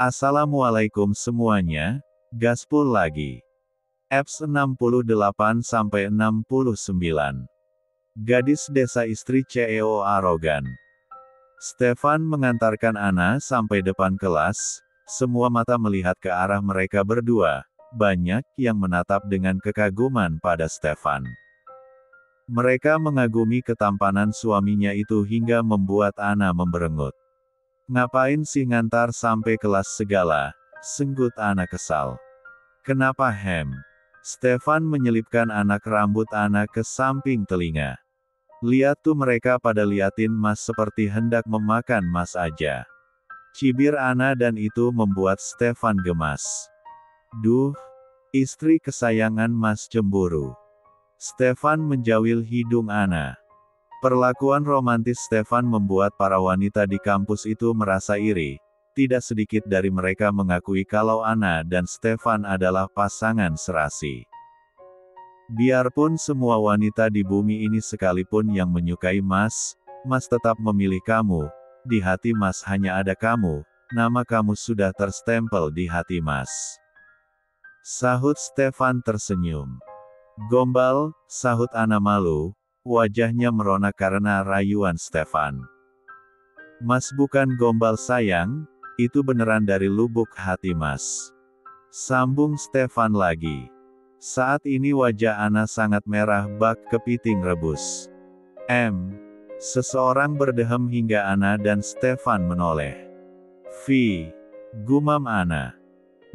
Assalamualaikum semuanya, gaspol lagi. Apps 68-69. Gadis desa istri CEO arogan. Stefan mengantarkan Anna sampai depan kelas, semua mata melihat ke arah mereka berdua, banyak yang menatap dengan kekaguman pada Stefan. Mereka mengagumi ketampanan suaminya itu hingga membuat Anna memberengut. Ngapain sih ngantar sampai kelas segala, senggut Anna kesal. Kenapa hem? Stefan menyelipkan anak rambut Anna ke samping telinga. Lihat tuh mereka pada liatin Mas seperti hendak memakan Mas aja. Cibir Anna dan itu membuat Stefan gemas. Duh, istri kesayangan Mas cemburu. Stefan menjawil hidung Anna. Perlakuan romantis Stefan membuat para wanita di kampus itu merasa iri. Tidak sedikit dari mereka mengakui kalau Anna dan Stefan adalah pasangan serasi. Biarpun semua wanita di bumi ini sekalipun yang menyukai Mas, Mas tetap memilih kamu. Di hati Mas hanya ada kamu, nama kamu sudah terstempel di hati Mas. Sahut Stefan tersenyum. Gombal, sahut Anna malu. Wajahnya meronak karena rayuan Stefan. Mas bukan gombal sayang, itu beneran dari lubuk hati Mas. Sambung Stefan lagi. Saat ini wajah Anna sangat merah bak kepiting rebus. Seseorang berdehem hingga Anna dan Stefan menoleh. Gumam Anna.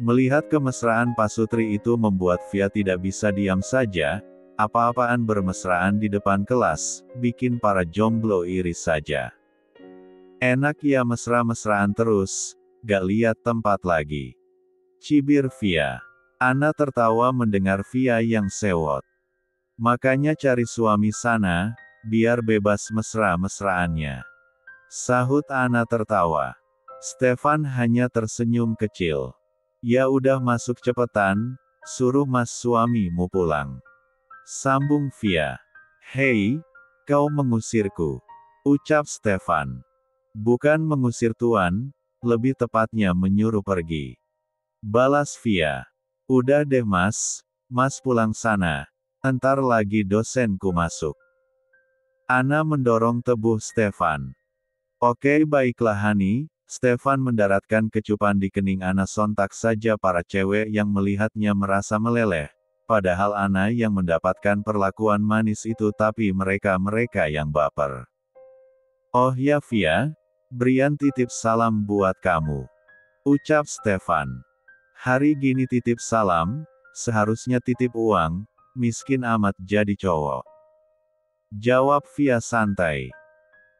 Melihat kemesraan pasutri itu membuat Via tidak bisa diam saja. Apa-apaan bermesraan di depan kelas, bikin para jomblo iri saja. Enak ya mesra-mesraan terus, gak lihat tempat lagi. Cibir Via. Anna tertawa mendengar Via yang sewot. Makanya cari suami sana, biar bebas mesra-mesraannya. Sahut Anna tertawa. Stefan hanya tersenyum kecil. Ya udah masuk cepetan, suruh mas suamimu pulang. Sambung Via. Hei, kau mengusirku. Ucap Stefan. Bukan mengusir tuan, lebih tepatnya menyuruh pergi. Balas Via. Udah deh mas, mas pulang sana. Entar lagi dosenku masuk. Anna mendorong tebuh Stefan. Oke baiklah Hani. Stefan mendaratkan kecupan di kening Anna sontak saja para cewek yang melihatnya merasa meleleh. Padahal Anna yang mendapatkan perlakuan manis itu tapi mereka yang baper. Oh ya Via, Brian titip salam buat kamu. Ucap Stefan. Hari gini titip salam, seharusnya titip uang, miskin amat jadi cowok. Jawab Via santai.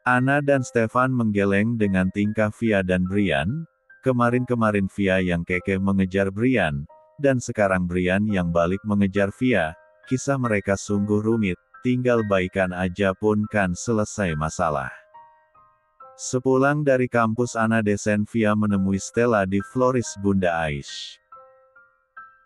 Anna dan Stefan menggeleng dengan tingkah Via dan Brian. Kemarin-kemarin Via yang kekeh mengejar Brian. Dan sekarang Brian yang balik mengejar Via, kisah mereka sungguh rumit, tinggal baikan aja pun kan selesai masalah. Sepulang dari kampus Anna desen Via menemui Stella di Floris Bunda Aish.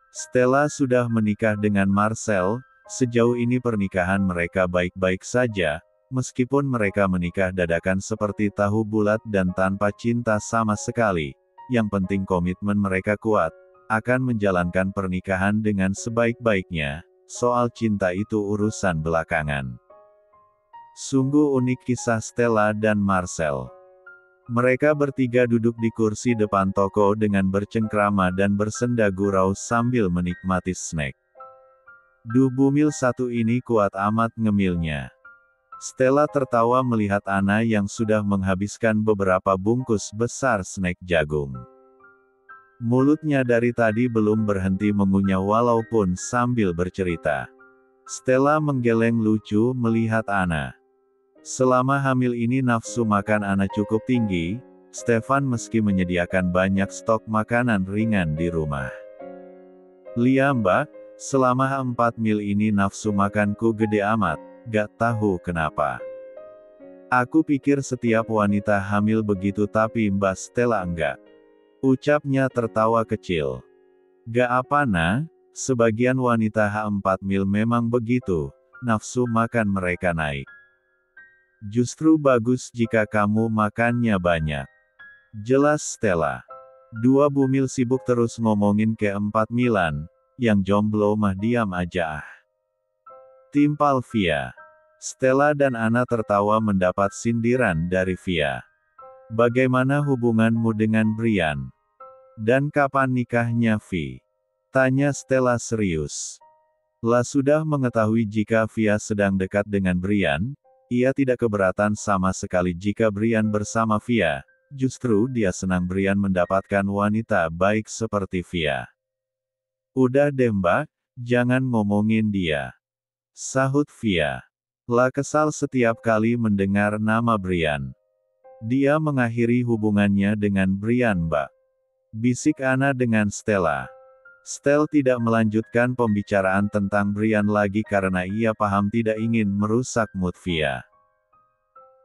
Stella sudah menikah dengan Marcel, sejauh ini pernikahan mereka baik-baik saja, meskipun mereka menikah dadakan seperti tahu bulat dan tanpa cinta sama sekali, yang penting komitmen mereka kuat. Akan menjalankan pernikahan dengan sebaik-baiknya, soal cinta itu urusan belakangan. Sungguh unik kisah Stella dan Marcel. Mereka bertiga duduk di kursi depan toko dengan bercengkrama dan bersenda gurau sambil menikmati snack. Duh bumil satu ini kuat amat ngemilnya. Stella tertawa melihat Anna yang sudah menghabiskan beberapa bungkus besar snack jagung. Mulutnya dari tadi belum berhenti mengunyah walaupun sambil bercerita. Stella menggeleng lucu melihat Anna. Selama hamil ini nafsu makan Anna cukup tinggi, Stefan meski menyediakan banyak stok makanan ringan di rumah. Lia mbak, selama 4 mil ini nafsu makanku gede amat, gak tahu kenapa. Aku pikir setiap wanita hamil begitu tapi Mbak Stella enggak. Ucapnya tertawa kecil. Gak apa nah, sebagian wanita H4 mil memang begitu, nafsu makan mereka naik. Justru bagus jika kamu makannya banyak. Jelas Stella. Dua bumil sibuk terus ngomongin keempat Milan, yang jomblo mah diam aja ah. Timpal Via. Stella dan Anna tertawa mendapat sindiran dari Via. Bagaimana hubunganmu dengan Brian? Dan kapan nikahnya Vi? Tanya Stella serius. La sudah mengetahui jika Via sedang dekat dengan Brian, ia tidak keberatan sama sekali jika Brian bersama Via. Justru dia senang Brian mendapatkan wanita baik seperti Via. Udah deh mbak, jangan ngomongin dia. Sahut Via. La kesal setiap kali mendengar nama Brian. Dia mengakhiri hubungannya dengan Brian mbak. Bisik Anna dengan Stella. Stella tidak melanjutkan pembicaraan tentang Brian lagi karena ia paham tidak ingin merusak mood Via.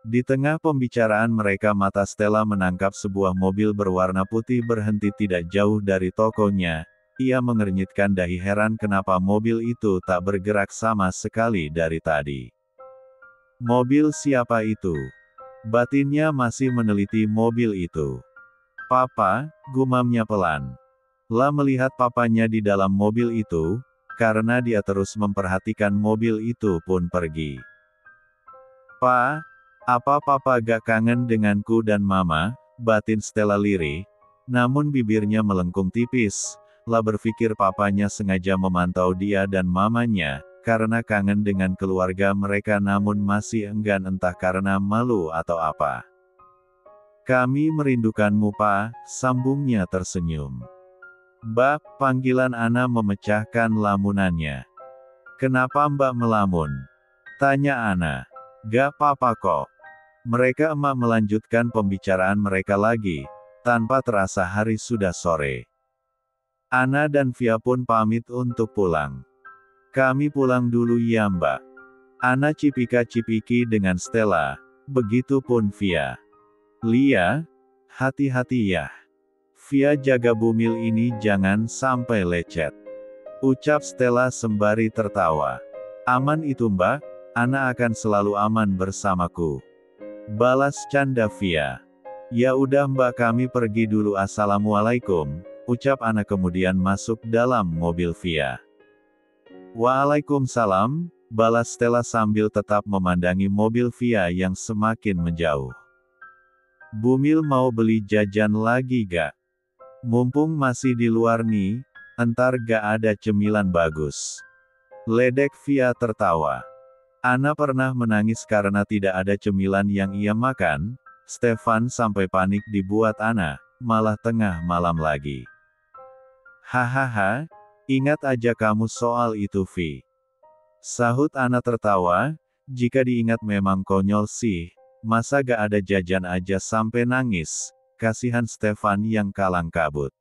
Di tengah pembicaraan mereka mata Stella menangkap sebuah mobil berwarna putih berhenti tidak jauh dari tokonya. Ia mengernyitkan dahi heran kenapa mobil itu tak bergerak sama sekali dari tadi. Mobil siapa itu? Batinnya masih meneliti mobil itu. Papa, gumamnya pelan. La melihat papanya di dalam mobil itu, karena dia terus memperhatikan mobil itu pun pergi. Pa, apa papa gak kangen denganku dan mama? Batin Stella lirih, namun bibirnya melengkung tipis. La berpikir papanya sengaja memantau dia dan mamanya, karena kangen dengan keluarga mereka namun masih enggan entah karena malu atau apa. Kami merindukanmu pa, sambungnya tersenyum. Mbak, panggilan Anna memecahkan lamunannya. Kenapa mbak melamun? Tanya Anna. Gak apa-apa kok. Mereka emak melanjutkan pembicaraan mereka lagi, tanpa terasa hari sudah sore. Anna dan Via pun pamit untuk pulang. Kami pulang dulu ya mbak. Anna cipika-cipiki dengan Stella, begitupun Via. Lia, hati-hati ya. Via jaga bumil ini jangan sampai lecet. Ucap Stella sembari tertawa. Aman itu mbak, Anna akan selalu aman bersamaku. Balas canda Via. Ya udah mbak kami pergi dulu assalamualaikum, ucap Anna kemudian masuk dalam mobil Via. Waalaikumsalam, balas Stella sambil tetap memandangi mobil Via yang semakin menjauh. Bumil mau beli jajan lagi gak? Mumpung masih di luar nih, entar gak ada cemilan bagus. Ledek Via tertawa. Anna pernah menangis karena tidak ada cemilan yang ia makan. Stefan sampai panik dibuat Anna, malah tengah malam lagi. Hahaha, ingat aja kamu soal itu Vi. Sahut Anna tertawa, jika diingat memang konyol sih, masa gak ada jajan aja sampai nangis, kasihan Stefan yang kalang kabut.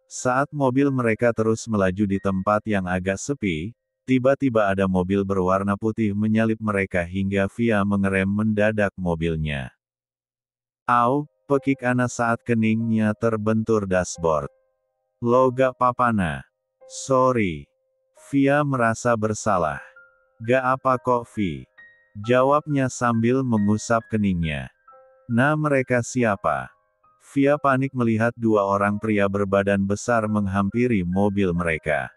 Saat mobil mereka terus melaju di tempat yang agak sepi, tiba-tiba ada mobil berwarna putih menyalip mereka hingga Via mengerem mendadak mobilnya. Au, pekik Anna saat keningnya terbentur dashboard. Lo gak papana? Sorry. Via merasa bersalah. Gak apa kok Vi. Jawabnya sambil mengusap keningnya. Nah mereka siapa? Via panik melihat dua orang pria berbadan besar menghampiri mobil mereka.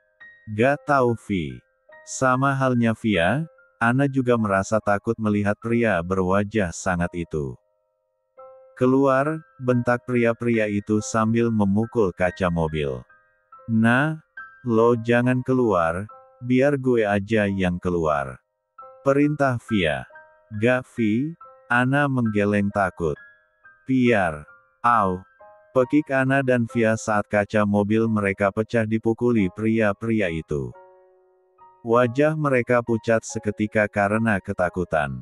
Gak tahu Vi. Sama halnya Via, Anna juga merasa takut melihat pria berwajah sangat itu. Keluar, bentak pria-pria itu sambil memukul kaca mobil. Nah, lo jangan keluar, biar gue aja yang keluar. Perintah Via. Gak Vi, Anna menggeleng takut. Biar. Au. Pekik Anna dan Via saat kaca mobil mereka pecah dipukuli pria-pria itu. Wajah mereka pucat seketika karena ketakutan.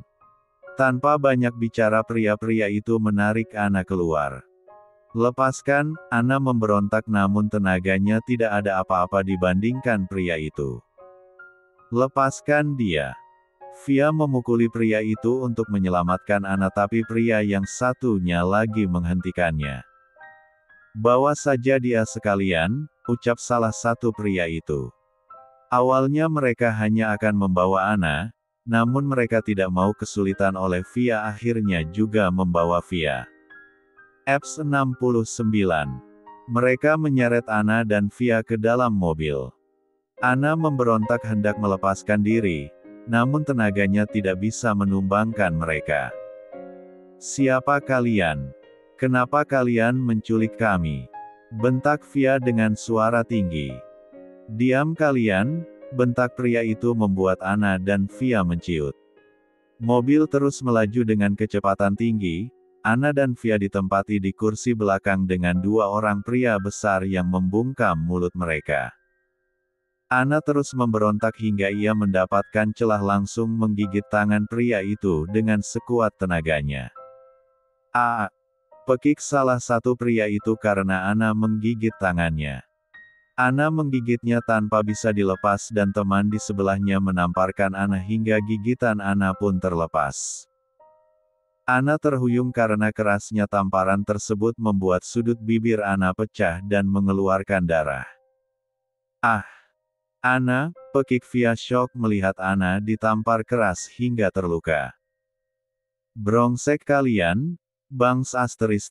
Tanpa banyak bicara pria-pria itu menarik Anna keluar. Lepaskan, Anna memberontak namun tenaganya tidak ada apa-apa dibandingkan pria itu. Lepaskan dia. Via memukuli pria itu untuk menyelamatkan Anna tapi pria yang satunya lagi menghentikannya. Bawa saja dia sekalian, ucap salah satu pria itu. Awalnya mereka hanya akan membawa Anna, namun mereka tidak mau kesulitan oleh Via akhirnya juga membawa Via. F69 Mereka menyeret Anna dan Via ke dalam mobil. Anna memberontak hendak melepaskan diri, namun tenaganya tidak bisa menumbangkan mereka. "Siapa kalian? Kenapa kalian menculik kami?" bentak Via dengan suara tinggi. "Diam kalian," bentak pria itu membuat Anna dan Via menciut. Mobil terus melaju dengan kecepatan tinggi. Anna dan Via ditempati di kursi belakang dengan dua orang pria besar yang membungkam mulut mereka. Anna terus memberontak hingga ia mendapatkan celah langsung menggigit tangan pria itu dengan sekuat tenaganya. Pekik salah satu pria itu karena Anna menggigit tangannya. Anna menggigitnya tanpa bisa dilepas dan teman di sebelahnya menamparkan Anna hingga gigitan Anna pun terlepas. Anna terhuyung karena kerasnya tamparan tersebut membuat sudut bibir Anna pecah dan mengeluarkan darah. Anna, pekik Via syok melihat Anna ditampar keras hingga terluka. "Brengsek kalian, Bangs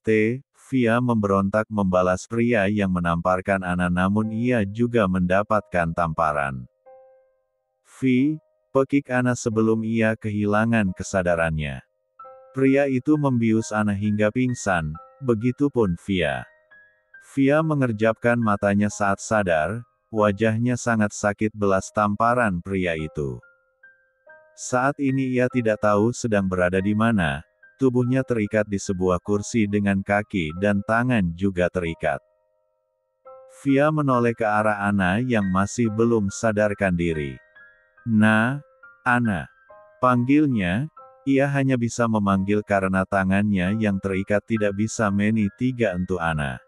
*T", Via memberontak membalas pria yang menamparkan Anna namun ia juga mendapatkan tamparan. Pekik Anna sebelum ia kehilangan kesadarannya. Pria itu membius Anna hingga pingsan, begitupun Via. Via mengerjapkan matanya saat sadar, wajahnya sangat sakit belas tamparan pria itu. Saat ini ia tidak tahu sedang berada di mana, tubuhnya terikat di sebuah kursi dengan kaki dan tangan juga terikat. Via menoleh ke arah Anna yang masih belum sadarkan diri. "Nah, Anna," panggilnya. Ia hanya bisa memanggil karena tangannya yang terikat tidak bisa meni-3 Anna.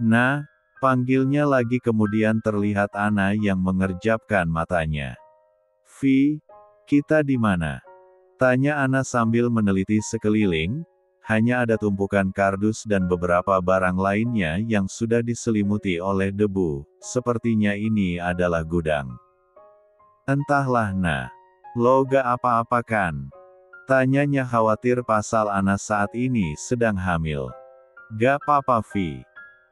"Nah," panggilnya lagi kemudian terlihat Anna yang mengerjapkan matanya. Kita di mana?" tanya Anna sambil meneliti sekeliling. Hanya ada tumpukan kardus dan beberapa barang lainnya yang sudah diselimuti oleh debu, sepertinya ini adalah gudang. "Entahlah Nah. Lo gak apa-apa kan?" tanyanya khawatir pasal Anna saat ini sedang hamil. "Gak apa-apa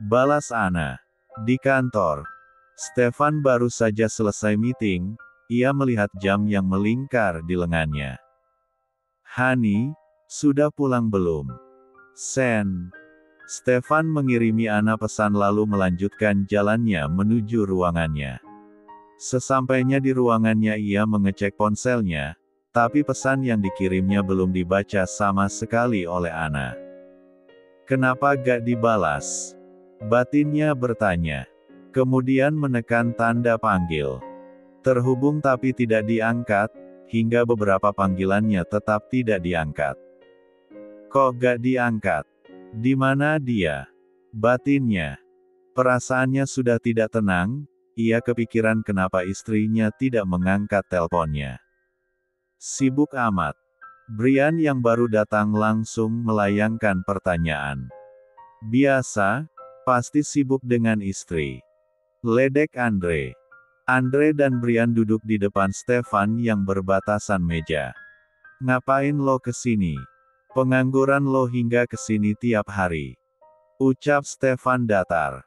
balas Anna. "Di kantor. Stefan baru saja selesai meeting." Ia melihat jam yang melingkar di lengannya. "Hani, sudah pulang belum?" Stefan mengirimi Anna pesan lalu melanjutkan jalannya menuju ruangannya. Sesampainya di ruangannya ia mengecek ponselnya, tapi pesan yang dikirimnya belum dibaca sama sekali oleh Anna. "Kenapa gak dibalas?" batinnya bertanya. Kemudian menekan tanda panggil. Terhubung tapi tidak diangkat, hingga beberapa panggilannya tetap tidak diangkat. "Kok gak diangkat? Di mana dia?" batinnya. Perasaannya sudah tidak tenang, ia kepikiran kenapa istrinya tidak mengangkat teleponnya. "Sibuk amat." Brian yang baru datang langsung melayangkan pertanyaan. "Biasa, pasti sibuk dengan istri," ledek Andre. Andre dan Brian duduk di depan Stefan yang berbatasan meja. "Ngapain lo kesini? Pengangguran lo hingga kesini tiap hari," ucap Stefan datar.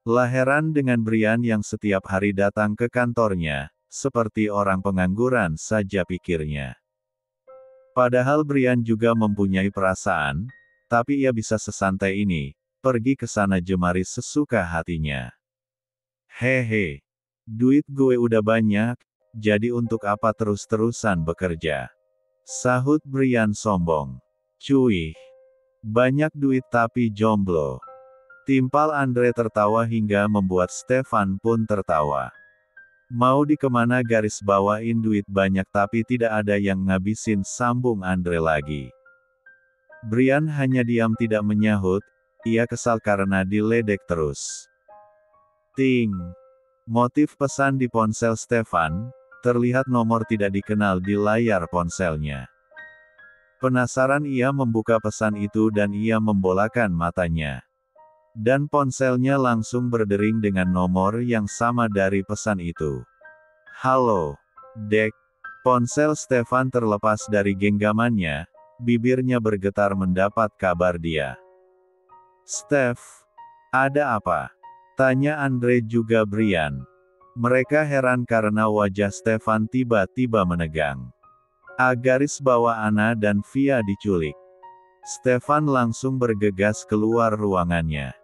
Lah heran dengan Brian yang setiap hari datang ke kantornya, seperti orang pengangguran saja pikirnya. Padahal Brian juga mempunyai perasaan, tapi ia bisa sesantai ini, pergi ke sana jemari sesuka hatinya. "Hehe. Duit gue udah banyak, jadi untuk apa terus-terusan bekerja?" sahut Brian sombong. "Cuy. Banyak duit tapi jomblo." Timpal Andre tertawa hingga membuat Stefan pun tertawa. "Mau di kemana garis bawain duit banyak tapi tidak ada yang ngabisin," sambung Andre lagi. Brian hanya diam tidak menyahut, ia kesal karena diledek terus. Ting. Motif pesan di ponsel Stefan, terlihat nomor tidak dikenal di layar ponselnya. Penasaran ia membuka pesan itu dan ia membolakan matanya. Dan ponselnya langsung berdering dengan nomor yang sama dari pesan itu. "Halo, Dek." Ponsel Stefan terlepas dari genggamannya, bibirnya bergetar mendapat kabar dia. "Stef, Ada apa? Tanya Andre juga Brian. Mereka heran karena wajah Stefan tiba-tiba menegang. Garis bawah Anna dan Via diculik. Stefan langsung bergegas keluar ruangannya.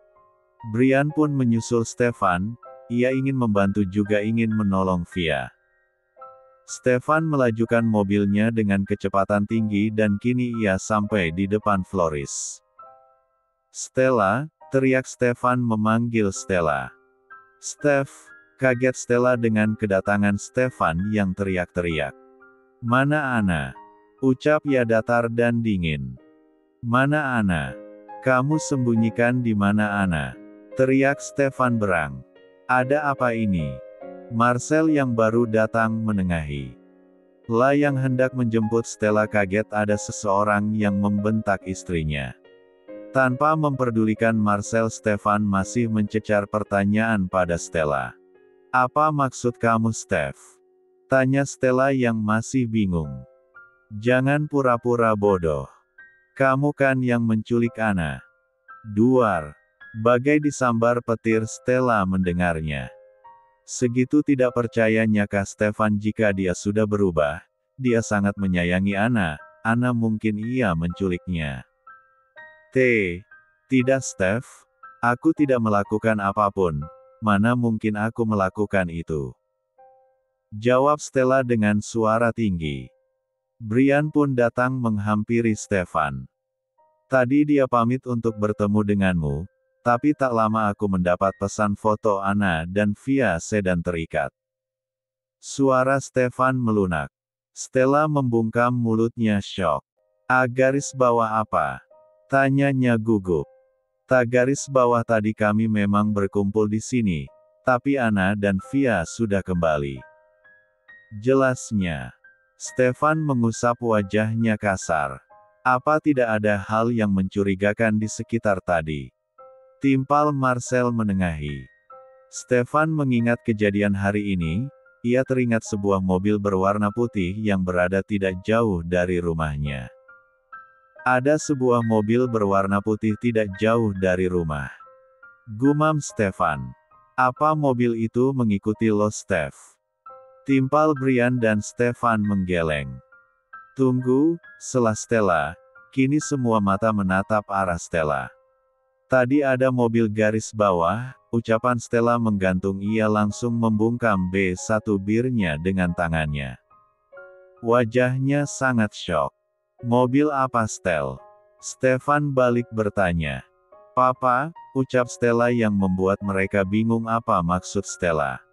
Brian pun menyusul Stefan, ia ingin membantu juga ingin menolong Via. Stefan melajukan mobilnya dengan kecepatan tinggi dan kini ia sampai di depan Floris. Stella, teriak Stefan memanggil Stella. Steph, kaget Stella dengan kedatangan Stefan yang teriak-teriak. Mana Anna? Ucap ia datar dan dingin. Mana Anna? Kamu sembunyikan di mana Anna? Teriak Stefan berang. Ada apa ini? Marcel yang baru datang menengahi. La yang hendak menjemput Stella kaget ada seseorang yang membentak istrinya. Tanpa memperdulikan Marcel, Stefan masih mencecar pertanyaan pada Stella. Apa maksud kamu Steph? Tanya Stella yang masih bingung. Jangan pura-pura bodoh. Kamu kan yang menculik Anna. Duar. Bagai disambar petir Stella mendengarnya. Segitu tidak percayanya kah Stefan jika dia sudah berubah, dia sangat menyayangi Anna mungkin ia menculiknya. Tidak Steph, aku tidak melakukan apapun, mana mungkin aku melakukan itu. Jawab Stella dengan suara tinggi. Brian pun datang menghampiri Stefan. Tadi dia pamit untuk bertemu denganmu, tapi tak lama aku mendapat pesan foto Anna dan Via sedang terikat. Suara Stefan melunak. Stella membungkam mulutnya syok. Garis bawah apa? Tanyanya gugup. Tak garis bawah tadi kami memang berkumpul di sini, tapi Anna dan Via sudah kembali. Jelasnya. Stefan mengusap wajahnya kasar. Apa tidak ada hal yang mencurigakan di sekitar tadi? Timpal Marcel menengahi. Stefan mengingat kejadian hari ini, ia teringat sebuah mobil berwarna putih yang berada tidak jauh dari rumahnya. Ada sebuah mobil berwarna putih tidak jauh dari rumah. Gumam Stefan. Apa mobil itu mengikuti lo Steph? Timpal Brian dan Stefan menggeleng. Tunggu, sela Stella. Kini semua mata menatap arah Stella. Tadi ada mobil garis bawah, ucapan Stella menggantung ia langsung membungkam B1 birnya dengan tangannya. Wajahnya sangat syok. Mobil apa Stel? Stefan balik bertanya. Papa, ucap Stella yang membuat mereka bingung apa maksud Stella.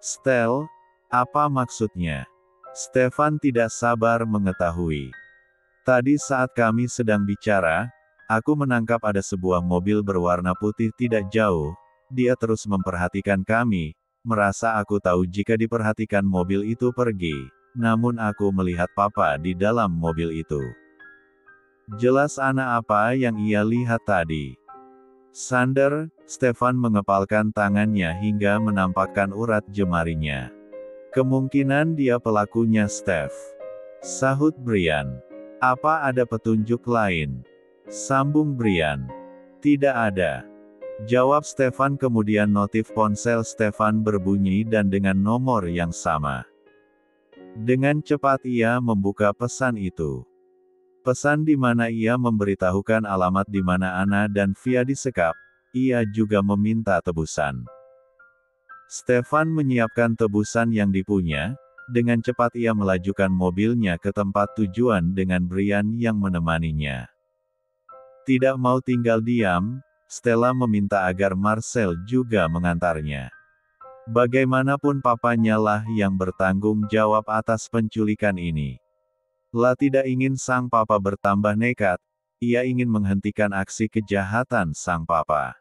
Stel, apa maksudnya? Stefan tidak sabar mengetahui. Tadi saat kami sedang bicara, aku menangkap ada sebuah mobil berwarna putih tidak jauh, dia terus memperhatikan kami, merasa aku tahu jika diperhatikan mobil itu pergi, namun aku melihat papa di dalam mobil itu. Jelas Anna apa yang ia lihat tadi. Sander, Stefan mengepalkan tangannya hingga menampakkan urat jemarinya. Kemungkinan dia pelakunya Steph. Sahut Brian. Apa ada petunjuk lain? Sambung Brian. Tidak ada. Jawab Stefan kemudian notif ponsel Stefan berbunyi dan dengan nomor yang sama. Dengan cepat ia membuka pesan itu. Pesan di mana ia memberitahukan alamat di mana Anna dan Via disekap, ia juga meminta tebusan. Stefan menyiapkan tebusan yang dipunya, dengan cepat ia melajukan mobilnya ke tempat tujuan dengan Brian yang menemaninya. Tidak mau tinggal diam, Stella meminta agar Marcel juga mengantarnya. Bagaimanapun papanya lah yang bertanggung jawab atas penculikan ini. La tidak ingin sang papa bertambah nekat, ia ingin menghentikan aksi kejahatan sang papa.